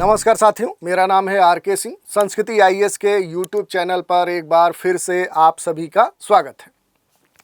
नमस्कार साथियों, मेरा नाम है आर.के. सिंह। संस्कृति आईएएस के यूट्यूब चैनल पर एक बार फिर से आप सभी का स्वागत है।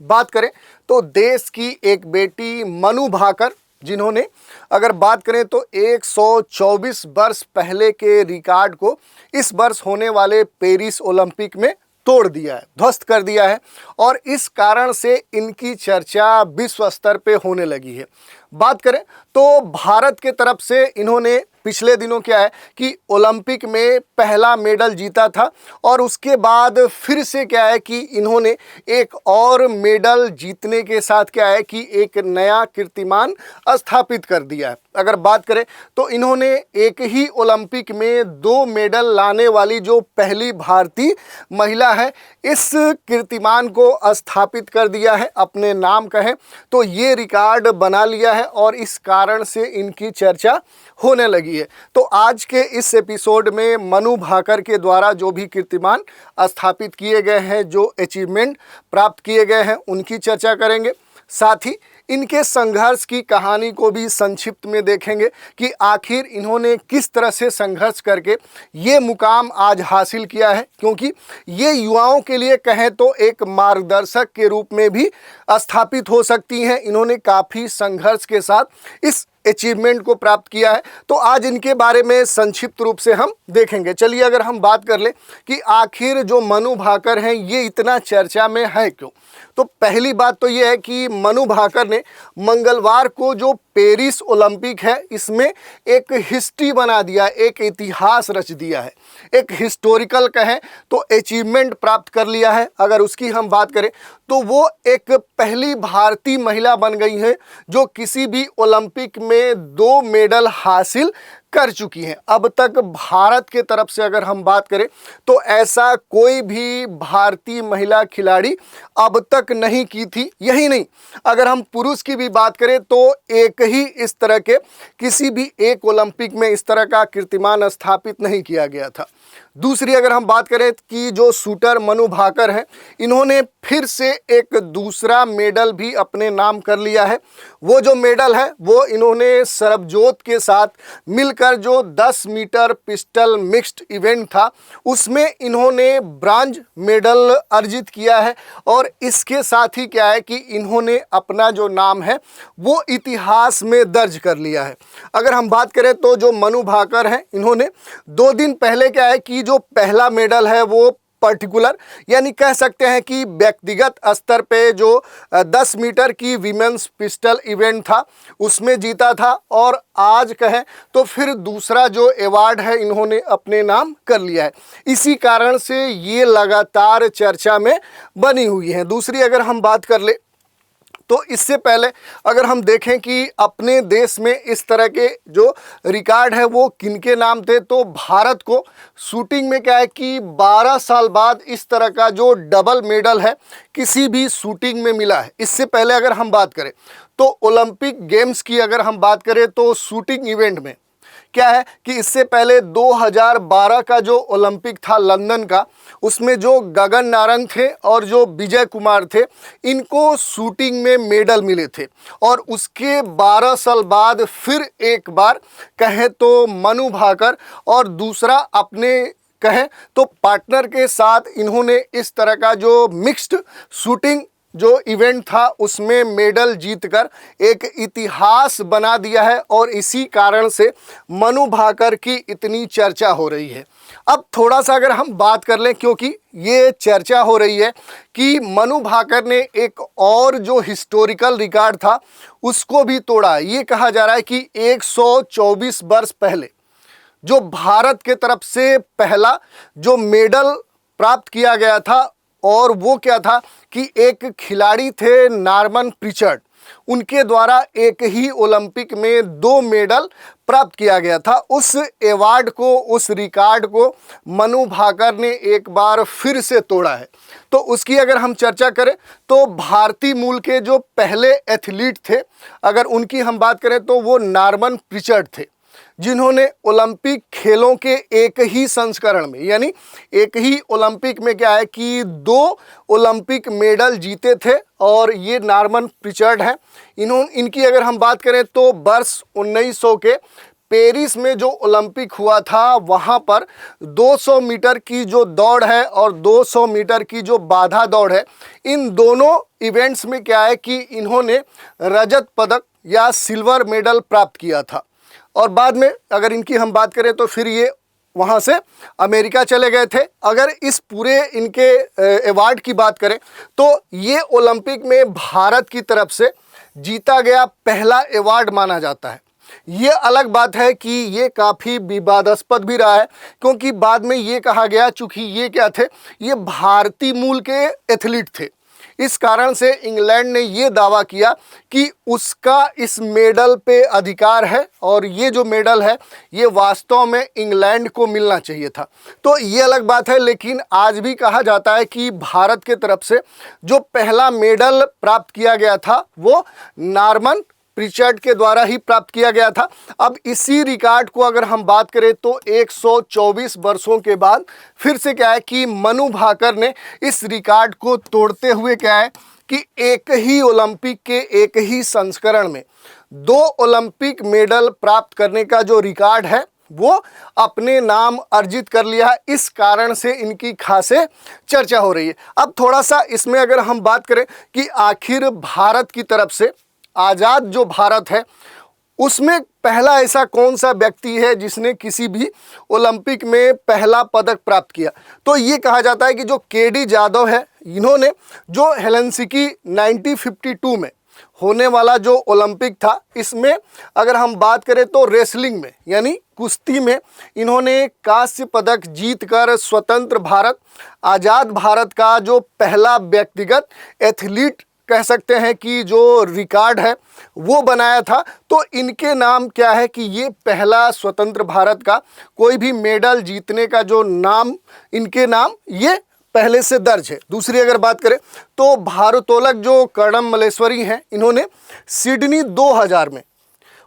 बात करें तो देश की एक बेटी मनु भाकर, जिन्होंने अगर बात करें तो 124 वर्ष पहले के रिकॉर्ड को इस वर्ष होने वाले पेरिस ओलंपिक में तोड़ दिया है, ध्वस्त कर दिया है और इस कारण से इनकी चर्चा विश्व स्तर पे होने लगी है। बात करें तो भारत के तरफ से इन्होंने पिछले दिनों क्या है कि ओलंपिक में पहला मेडल जीता था और उसके बाद फिर से क्या है कि इन्होंने एक और मेडल जीतने के साथ क्या है कि एक नया कीर्तिमान स्थापित कर दिया है। अगर बात करें तो इन्होंने एक ही ओलंपिक में 2 मेडल लाने वाली जो पहली भारतीय महिला है, इस कीर्तिमान को स्थापित कर दिया है, अपने नाम कहें तो ये रिकॉर्ड बना लिया है और इस कारण से इनकी चर्चा होने लगी है। तो आज के इस एपिसोड में मनु भाकर के द्वारा जो भी कीर्तिमान स्थापित किए गए हैं, जो अचीवमेंट प्राप्त किए गए हैं, उनकी चर्चा करेंगे। साथ ही इनके संघर्ष की कहानी को भी संक्षिप्त में देखेंगे कि आखिर इन्होंने किस तरह से संघर्ष करके ये मुकाम आज हासिल किया है, क्योंकि ये युवाओं के लिए कहें तो एक मार्गदर्शक के रूप में भी स्थापित हो सकती हैं। इन्होंने काफ़ी संघर्ष के साथ इस अचीवमेंट को प्राप्त किया है, तो आज इनके बारे में संक्षिप्त रूप से हम देखेंगे। चलिए अगर हम बात कर लें कि आखिर जो मनु भाकर हैं ये इतना चर्चा में है क्यों, तो पहली बात तो ये है कि मनु भाकर ने मंगलवार को जो पेरिस ओलंपिक है इसमें एक हिस्ट्री बना दिया, एक इतिहास रच दिया है, एक हिस्टोरिकल कहें तो अचीवमेंट प्राप्त कर लिया है। अगर उसकी हम बात करें तो वो एक पहली भारतीय महिला बन गई है जो किसी भी ओलंपिक में 2 मेडल हासिल कर चुकी हैं। अब तक भारत के तरफ से अगर हम बात करें तो ऐसा कोई भी भारतीय महिला खिलाड़ी अब तक नहीं की थी। यही नहीं, अगर हम पुरुष की भी बात करें तो एक ही इस तरह के किसी भी एक ओलंपिक में इस तरह का कीर्तिमान स्थापित नहीं किया गया था। दूसरी अगर हम बात करें कि जो शूटर मनु भाकर हैं, इन्होंने फिर से एक दूसरा मेडल भी अपने नाम कर लिया है। वो जो मेडल है वो इन्होंने सरबजोत के साथ मिलकर जो 10 मीटर पिस्टल मिक्स्ड इवेंट था उसमें इन्होंने ब्रांज मेडल अर्जित किया है और इसके साथ ही क्या है कि इन्होंने अपना जो नाम है वो इतिहास में दर्ज कर लिया है। अगर हम बात करें तो जो मनु भाकर हैं, इन्होंने 2 दिन पहले क्या है कि जो पहला मेडल है वो पर्टिकुलर यानी कह सकते हैं कि व्यक्तिगत स्तर पे जो 10 मीटर की विमेंस पिस्टल इवेंट था उसमें जीता था और आज कहें तो फिर दूसरा जो अवार्ड है इन्होंने अपने नाम कर लिया है। इसी कारण से ये लगातार चर्चा में बनी हुई है। दूसरी अगर हम बात कर ले तो इससे पहले अगर हम देखें कि अपने देश में इस तरह के जो रिकॉर्ड है वो किनके नाम थे, तो भारत को शूटिंग में क्या है कि 12 साल बाद इस तरह का जो डबल मेडल है किसी भी शूटिंग में मिला है। इससे पहले अगर हम बात करें तो ओलंपिक गेम्स की अगर हम बात करें तो शूटिंग इवेंट में क्या है कि इससे पहले 2012 का जो ओलंपिक था लंदन का, उसमें जो गगन नारंग थे और जो विजय कुमार थे, इनको शूटिंग में मेडल मिले थे और उसके 12 साल बाद फिर एक बार कहें तो मनु भाकर और दूसरा अपने कहें तो पार्टनर के साथ इन्होंने इस तरह का जो मिक्स्ड शूटिंग जो इवेंट था उसमें मेडल जीतकर एक इतिहास बना दिया है और इसी कारण से मनु भाकर की इतनी चर्चा हो रही है। अब थोड़ा सा अगर हम बात कर लें, क्योंकि ये चर्चा हो रही है कि मनु भाकर ने एक और जो हिस्टोरिकल रिकॉर्ड था उसको भी तोड़ा। ये कहा जा रहा है कि 124 वर्ष पहले जो भारत के तरफ से पहला जो मेडल प्राप्त किया गया था, और वो क्या था कि एक खिलाड़ी थे नॉर्मन प्रिचर्ड, उनके द्वारा एक ही ओलंपिक में 2 मेडल प्राप्त किया गया था। उस अवार्ड को, उस रिकॉर्ड को मनु भाकर ने एक बार फिर से तोड़ा है। तो उसकी अगर हम चर्चा करें तो भारतीय मूल के जो पहले एथलीट थे, अगर उनकी हम बात करें तो वो नॉर्मन प्रिचर्ड थे, जिन्होंने ओलंपिक खेलों के एक ही संस्करण में यानी एक ही ओलंपिक में क्या है कि 2 ओलंपिक मेडल जीते थे और ये नॉर्मन प्रिचर्ड हैं। इनकी अगर हम बात करें तो वर्ष 1900 के पेरिस में जो ओलंपिक हुआ था वहाँ पर 200 मीटर की जो दौड़ है और 200 मीटर की जो बाधा दौड़ है, इन दोनों इवेंट्स में क्या है कि इन्होंने रजत पदक या सिल्वर मेडल प्राप्त किया था। और बाद में अगर इनकी हम बात करें तो फिर ये वहाँ से अमेरिका चले गए थे। अगर इस पूरे इनके अवार्ड की बात करें तो ये ओलंपिक में भारत की तरफ से जीता गया पहला अवार्ड माना जाता है। ये अलग बात है कि ये काफ़ी विवादास्पद भी रहा है, क्योंकि बाद में ये कहा गया चूँकि ये क्या थे, ये भारतीय मूल के एथलीट थे, इस कारण से इंग्लैंड ने ये दावा किया कि उसका इस मेडल पे अधिकार है और ये जो मेडल है ये वास्तव में इंग्लैंड को मिलना चाहिए था। तो ये अलग बात है, लेकिन आज भी कहा जाता है कि भारत के तरफ से जो पहला मेडल प्राप्त किया गया था वो नॉर्मन प्रिचर्ड के द्वारा ही प्राप्त किया गया था। अब इसी रिकॉर्ड को अगर हम बात करें तो 124 वर्षों के बाद फिर से क्या है कि मनु भाकर ने इस रिकॉर्ड को तोड़ते हुए क्या है कि एक ही ओलंपिक के एक ही संस्करण में 2 ओलंपिक मेडल प्राप्त करने का जो रिकॉर्ड है वो अपने नाम अर्जित कर लिया। इस कारण से इनकी खासे चर्चा हो रही है। अब थोड़ा सा इसमें अगर हम बात करें कि आखिर भारत की तरफ से आज़ाद जो भारत है उसमें पहला ऐसा कौन सा व्यक्ति है जिसने किसी भी ओलंपिक में पहला पदक प्राप्त किया, तो ये कहा जाता है कि जो केडी जाधव है, इन्होंने जो हेलसिंकी 1952 में होने वाला जो ओलंपिक था, इसमें अगर हम बात करें तो रेसलिंग में यानी कुश्ती में इन्होंने कांस्य पदक जीतकर स्वतंत्र भारत, आज़ाद भारत का जो पहला व्यक्तिगत एथलीट कह सकते हैं कि जो रिकॉर्ड है वो बनाया था। तो इनके नाम क्या है कि ये पहला स्वतंत्र भारत का कोई भी मेडल जीतने का जो नाम, इनके नाम ये पहले से दर्ज है। दूसरी अगर बात करें तो भारोत्तोलक जो कर्णम मल्लेश्वरी हैं, इन्होंने सिडनी 2000 में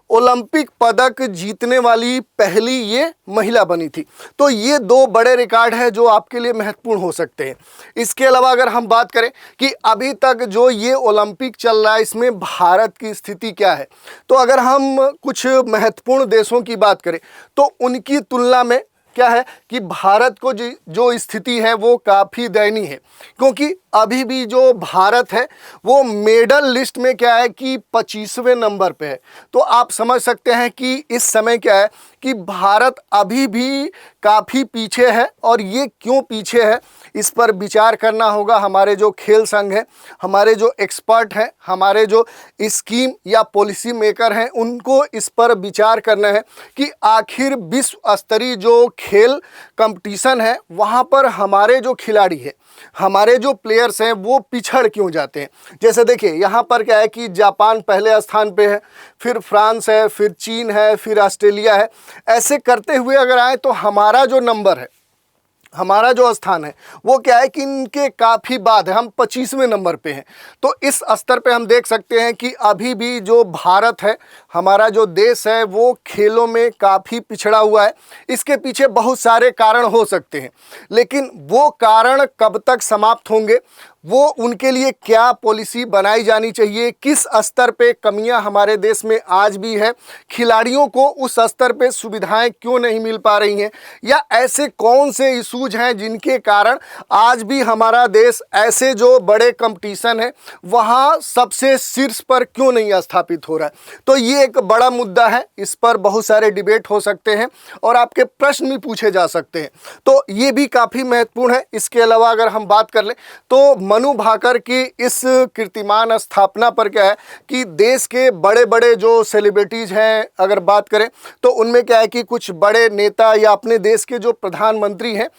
ओलंपिक पदक जीतने वाली पहली ये महिला बनी थी। तो ये 2 बड़े रिकॉर्ड हैं जो आपके लिए महत्वपूर्ण हो सकते हैं। इसके अलावा अगर हम बात करें कि अभी तक जो ये ओलंपिक चल रहा है इसमें भारत की स्थिति क्या है, तो अगर हम कुछ महत्वपूर्ण देशों की बात करें तो उनकी तुलना में क्या है कि भारत को जो स्थिति है वो काफ़ी दयनीय है, क्योंकि अभी भी जो भारत है वो मेडल लिस्ट में क्या है कि 25वें नंबर पे है। तो आप समझ सकते हैं कि इस समय क्या है कि भारत अभी भी काफ़ी पीछे है। और ये क्यों पीछे है इस पर विचार करना होगा। हमारे जो खेल संघ है, हमारे जो एक्सपर्ट हैं, हमारे जो स्कीम या पॉलिसी मेकर हैं, उनको इस पर विचार करना है कि आखिर विश्व स्तरीय जो खेल कंपटीशन है वहाँ पर हमारे जो खिलाड़ी हैं, हमारे जो प्लेयर्स हैं वो पिछड़ क्यों जाते हैं। जैसे देखिए यहाँ पर क्या है कि जापान पहले स्थान पे है, फिर फ्रांस है, फिर चीन है, फिर ऑस्ट्रेलिया है। ऐसे करते हुए अगर आए तो हमारा जो नंबर है, हमारा जो स्थान है वो क्या है कि इनके काफ़ी बाद है, हम 25वें नंबर पे हैं। तो इस स्तर पे हम देख सकते हैं कि अभी भी जो भारत है, हमारा जो देश है, वो खेलों में काफ़ी पिछड़ा हुआ है। इसके पीछे बहुत सारे कारण हो सकते हैं, लेकिन वो कारण कब तक समाप्त होंगे, वो उनके लिए क्या पॉलिसी बनाई जानी चाहिए, किस स्तर पे कमियां हमारे देश में आज भी है, खिलाड़ियों को उस स्तर पे सुविधाएं क्यों नहीं मिल पा रही हैं, या ऐसे कौन से इशूज हैं जिनके कारण आज भी हमारा देश ऐसे जो बड़े कंपटीशन है वहाँ सबसे शीर्ष पर क्यों नहीं स्थापित हो रहा है। तो ये एक बड़ा मुद्दा है, इस पर बहुत सारे डिबेट हो सकते हैं और आपके प्रश्न भी पूछे जा सकते हैं। तो ये भी काफ़ी महत्वपूर्ण है। इसके अलावा अगर हम बात कर लें तो मनु भाकर की इस कीर्तिमान स्थापना पर क्या है कि देश के बड़े बड़े जो सेलिब्रिटीज़ हैं अगर बात करें तो उनमें क्या है कि कुछ बड़े नेता या अपने देश के जो प्रधानमंत्री हैं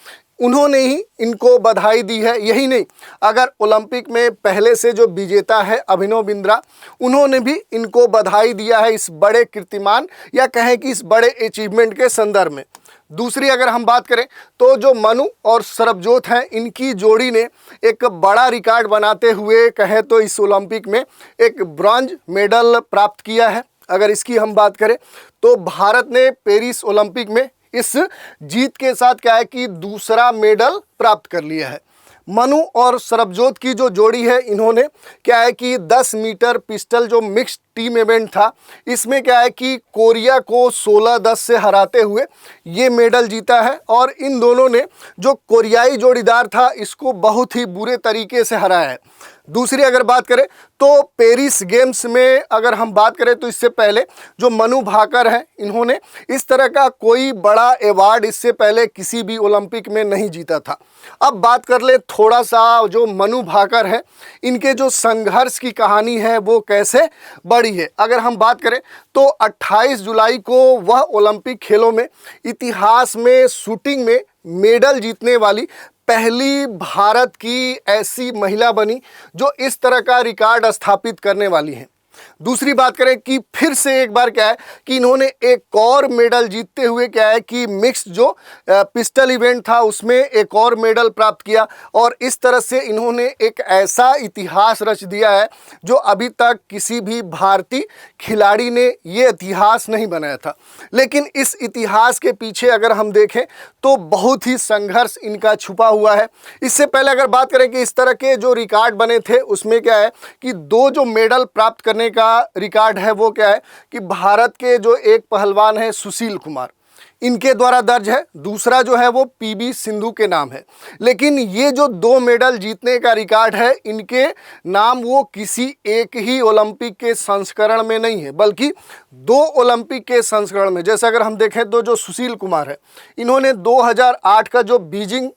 उन्होंने ही इनको बधाई दी है। यही नहीं, अगर ओलंपिक में पहले से जो विजेता है अभिनव बिंद्रा, उन्होंने भी इनको बधाई दिया है इस बड़े कीर्तिमान या कहें कि इस बड़े अचीवमेंट के संदर्भ में। दूसरी अगर हम बात करें तो जो मनु और सरबजोत हैं, इनकी जोड़ी ने एक बड़ा रिकॉर्ड बनाते हुए कहें तो इस ओलंपिक में एक ब्रॉन्ज मेडल प्राप्त किया है। अगर इसकी हम बात करें तो भारत ने पेरिस ओलंपिक में इस जीत के साथ क्या है कि दूसरा मेडल प्राप्त कर लिया है। मनु और सरबजोत की जो जोड़ी है, इन्होंने क्या है कि 10 मीटर पिस्टल जो मिक्स्ड टीम इवेंट था, इसमें क्या है कि कोरिया को 16-10 से हराते हुए ये मेडल जीता है। और इन दोनों ने जो कोरियाई जोड़ीदार था, इसको बहुत ही बुरे तरीके से हराया है। दूसरी अगर बात करें तो पेरिस गेम्स में अगर हम बात करें तो इससे पहले जो मनु भाकर हैं, इन्होंने इस तरह का कोई बड़ा अवार्ड इससे पहले किसी भी ओलंपिक में नहीं जीता था। अब बात कर ले थोड़ा सा जो मनु भाकर हैं, इनके जो संघर्ष की कहानी है वो कैसे बढ़ी है। अगर हम बात करें तो 28 जुलाई को वह ओलंपिक खेलों में इतिहास में शूटिंग में मेडल जीतने वाली पहली भारत की ऐसी महिला बनी जो इस तरह का रिकॉर्ड स्थापित करने वाली हैं। दूसरी बात करें कि फिर से एक बार क्या है कि इन्होंने एक और मेडल जीतते हुए क्या है कि मिक्स जो पिस्टल इवेंट था उसमें एक और मेडल प्राप्त किया। और इस तरह से इन्होंने एक ऐसा इतिहास रच दिया है जो अभी तक किसी भी भारतीय खिलाड़ी ने ये इतिहास नहीं बनाया था। लेकिन इस इतिहास के पीछे अगर हम देखें तो बहुत ही संघर्ष इनका छुपा हुआ है। इससे पहले अगर बात करें कि इस तरह के जो रिकॉर्ड बने थे, उसमें क्या है कि 2 जो मेडल प्राप्त करने का रिकॉर्ड है वो क्या है कि भारत के जो एक पहलवान है सुशील कुमार, इनके द्वारा दर्ज है। दूसरा जो है वो पीवी सिंधु के नाम है। लेकिन ये जो 2 मेडल जीतने का रिकॉर्ड है, इनके नाम वो किसी एक ही ओलंपिक के संस्करण में नहीं है, बल्कि 2 ओलंपिक के संस्करण में। जैसे अगर हम देखें तो जो सुशील कुमार है, इन्होंने 2008 का जो बीजिंग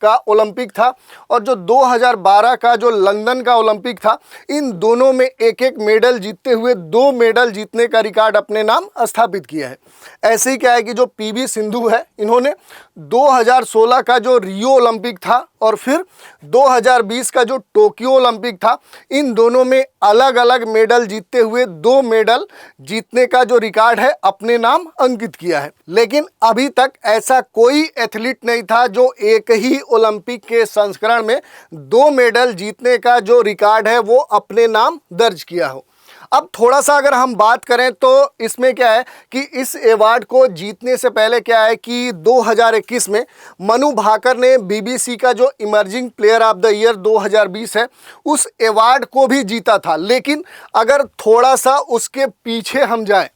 का ओलंपिक था और जो 2012 का जो लंदन का ओलंपिक था, इन दोनों में एक एक मेडल जीतते हुए 2 मेडल जीतने का रिकॉर्ड अपने नाम स्थापित किया है। ऐसे ही क्या है कि जो पीवी सिंधु है, इन्होंने 2016 का जो रियो ओलंपिक था और फिर 2020 का जो टोक्यो ओलंपिक था, इन दोनों में अलग अलग मेडल जीतते हुए 2 मेडल जीतने का जो रिकॉर्ड है अपने नाम अंकित किया है। लेकिन अभी तक ऐसा कोई एथलीट नहीं था जो एक ही ओलंपिक के संस्करण में 2 मेडल जीतने का जो रिकॉर्ड है वो अपने नाम दर्ज किया हो। अब थोड़ा सा अगर हम बात करें तो इसमें क्या है कि इस अवार्ड को जीतने से पहले क्या है कि 2021 में मनु भाकर ने बीबीसी का जो emerging player of the year 2020 है, उस अवार्ड को भी जीता था। लेकिन अगर थोड़ा सा उसके पीछे हम जाएं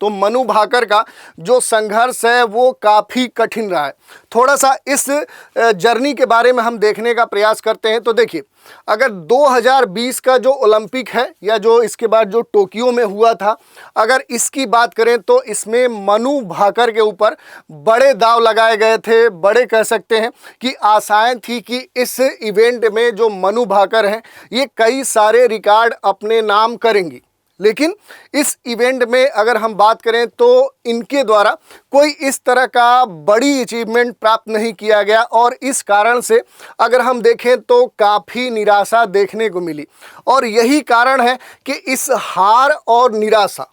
तो मनु भाकर का जो संघर्ष है वो काफ़ी कठिन रहा है। थोड़ा सा इस जर्नी के बारे में हम देखने का प्रयास करते हैं। तो देखिए, अगर 2020 का जो ओलंपिक है या जो इसके बाद जो टोक्यो में हुआ था, अगर इसकी बात करें तो इसमें मनु भाकर के ऊपर बड़े दाव लगाए गए थे। बड़े कह सकते हैं कि आशाएं थी कि इस इवेंट में जो मनु भाकर हैं ये कई सारे रिकॉर्ड अपने नाम करेंगी। लेकिन इस इवेंट में अगर हम बात करें तो इनके द्वारा कोई इस तरह का बड़ी अचीवमेंट प्राप्त नहीं किया गया और इस कारण से अगर हम देखें तो काफ़ी निराशा देखने को मिली। और यही कारण है कि इस हार और निराशा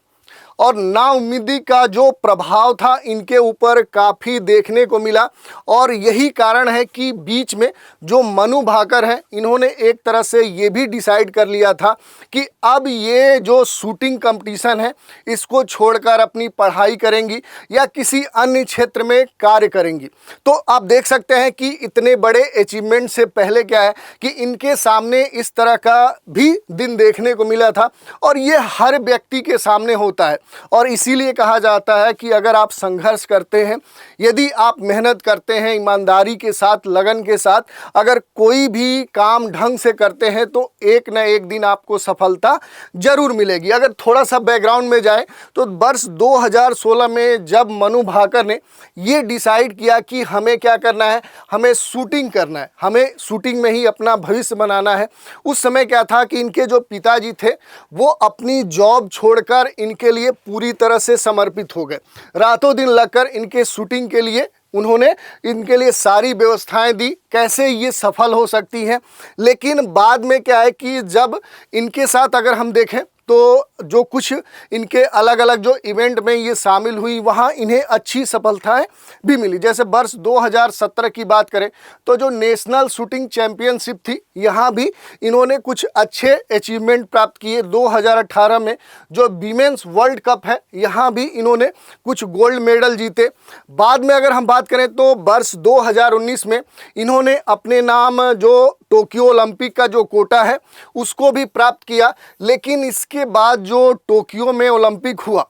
और नाउम्मीदी का जो प्रभाव था इनके ऊपर काफ़ी देखने को मिला। और यही कारण है कि बीच में जो मनु भाकर हैं, इन्होंने एक तरह से ये भी डिसाइड कर लिया था कि अब ये जो शूटिंग कंपटीशन है इसको छोड़कर अपनी पढ़ाई करेंगी या किसी अन्य क्षेत्र में कार्य करेंगी। तो आप देख सकते हैं कि इतने बड़े अचीवमेंट से पहले क्या है कि इनके सामने इस तरह का भी दिन देखने को मिला था। और ये हर व्यक्ति के सामने होता है और इसीलिए कहा जाता है कि अगर आप संघर्ष करते हैं, यदि आप मेहनत करते हैं ईमानदारी के साथ, लगन के साथ, अगर कोई भी काम ढंग से करते हैं तो एक न एक दिन आपको सफलता जरूर मिलेगी। अगर थोड़ा सा बैकग्राउंड में जाए तो वर्ष 2016 में जब मनु भाकर ने ये डिसाइड किया कि हमें क्या करना है, हमें शूटिंग करना है, हमें शूटिंग में ही अपना भविष्य बनाना है, उस समय क्या था कि इनके जो पिताजी थे वो अपनी जॉब छोड़कर इनके लिए पूरी तरह से समर्पित हो गए। रातों दिन लगकर इनके शूटिंग के लिए उन्होंने इनके लिए सारी व्यवस्थाएं दी, कैसे ये सफल हो सकती हैं। लेकिन बाद में क्या है कि जब इनके साथ अगर हम देखें तो जो कुछ इनके अलग अलग जो इवेंट में ये शामिल हुई वहाँ इन्हें अच्छी सफलताएं भी मिली। जैसे वर्ष 2017 की बात करें तो जो नेशनल शूटिंग चैंपियनशिप थी, यहाँ भी इन्होंने कुछ अच्छे अचीवमेंट प्राप्त किए। 2018 में जो वीमेंस वर्ल्ड कप है, यहाँ भी इन्होंने कुछ गोल्ड मेडल जीते। बाद में अगर हम बात करें तो वर्ष 2019 में इन्होंने अपने नाम जो टोक्यो ओलंपिक का जो कोटा है उसको भी प्राप्त किया। लेकिन इसके बाद जो टोक्यो में ओलंपिक हुआ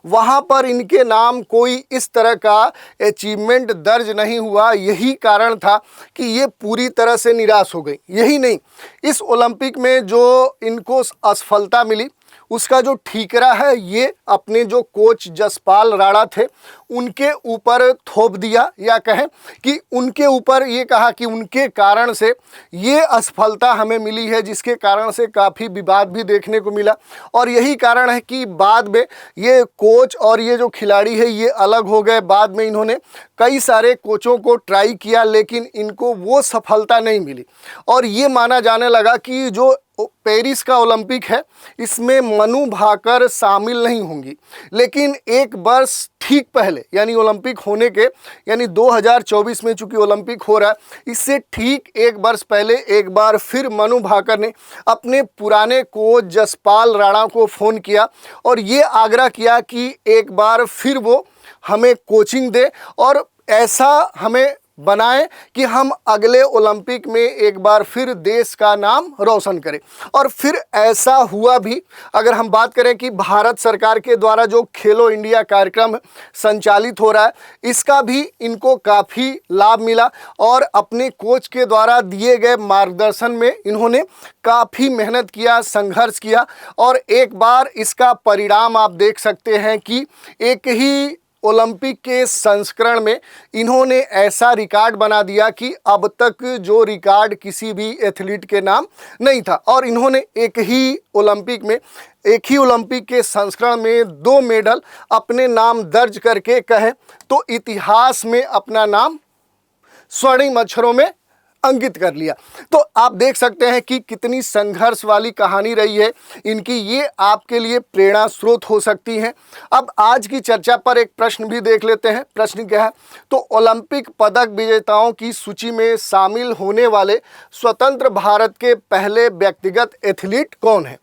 वहाँ पर इनके नाम कोई इस तरह का अचीवमेंट दर्ज नहीं हुआ। यही कारण था कि ये पूरी तरह से निराश हो गई। यही नहीं, इस ओलंपिक में जो इनको असफलता मिली उसका जो ठीकरा है ये अपने जो कोच जसपाल राणा थे उनके ऊपर थोप दिया, या कहें कि उनके ऊपर ये कहा कि उनके कारण से ये असफलता हमें मिली है, जिसके कारण से काफ़ी विवाद भी देखने को मिला। और यही कारण है कि बाद में ये कोच और ये जो खिलाड़ी है ये अलग हो गए। बाद में इन्होंने कई सारे कोचों को ट्राई किया लेकिन इनको वो सफलता नहीं मिली। और ये माना जाने लगा कि जो पेरिस का ओलंपिक है इसमें मनु भाकर शामिल नहीं होंगी। लेकिन एक वर्ष ठीक पहले यानी ओलंपिक होने के यानी 2024 में चूंकि ओलंपिक हो रहा है, इससे ठीक एक वर्ष पहले एक बार फिर मनु भाकर ने अपने पुराने कोच जसपाल राणा को फ़ोन किया और ये आग्रह किया कि एक बार फिर वो हमें कोचिंग दे और ऐसा हमें बनाएं कि हम अगले ओलंपिक में एक बार फिर देश का नाम रोशन करें। और फिर ऐसा हुआ भी। अगर हम बात करें कि भारत सरकार के द्वारा जो खेलो इंडिया कार्यक्रम संचालित हो रहा है इसका भी इनको काफ़ी लाभ मिला और अपने कोच के द्वारा दिए गए मार्गदर्शन में इन्होंने काफ़ी मेहनत किया, संघर्ष किया और एक बार इसका परिणाम आप देख सकते हैं कि एक ही ओलंपिक के संस्करण में इन्होंने ऐसा रिकॉर्ड बना दिया कि अब तक जो रिकॉर्ड किसी भी एथलीट के नाम नहीं था। और इन्होंने एक ही ओलंपिक के संस्करण में 2 मेडल अपने नाम दर्ज करके कहें तो इतिहास में अपना नाम स्वर्णिम अक्षरों में अंकित कर लिया। तो आप देख सकते हैं कि कितनी संघर्ष वाली कहानी रही है इनकी। ये आपके लिए प्रेरणा स्रोत हो सकती हैं। अब आज की चर्चा पर एक प्रश्न भी देख लेते हैं। प्रश्न क्या है? तो ओलंपिक पदक विजेताओं की सूची में शामिल होने वाले स्वतंत्र भारत के पहले व्यक्तिगत एथलीट कौन है?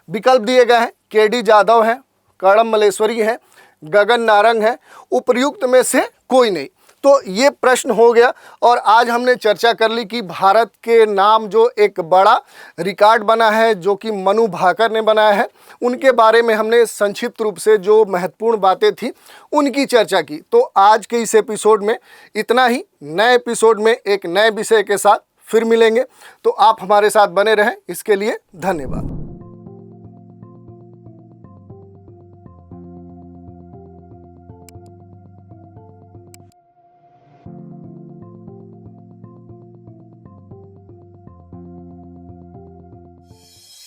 विकल्प दिए गए हैं। केडी जाधव हैं, कर्णम मल्लेश्वरी हैं, गगन नारंग हैं, उपर्युक्त में से कोई नहीं। तो ये प्रश्न हो गया और आज हमने चर्चा कर ली कि भारत के नाम जो एक बड़ा रिकॉर्ड बना है जो कि मनु भाकर ने बनाया है, उनके बारे में हमने संक्षिप्त रूप से जो महत्वपूर्ण बातें थी उनकी चर्चा की। तो आज के इस एपिसोड में इतना ही। नए एपिसोड में एक नए विषय के साथ फिर मिलेंगे। तो आप हमारे साथ बने रहें, इसके लिए धन्यवाद।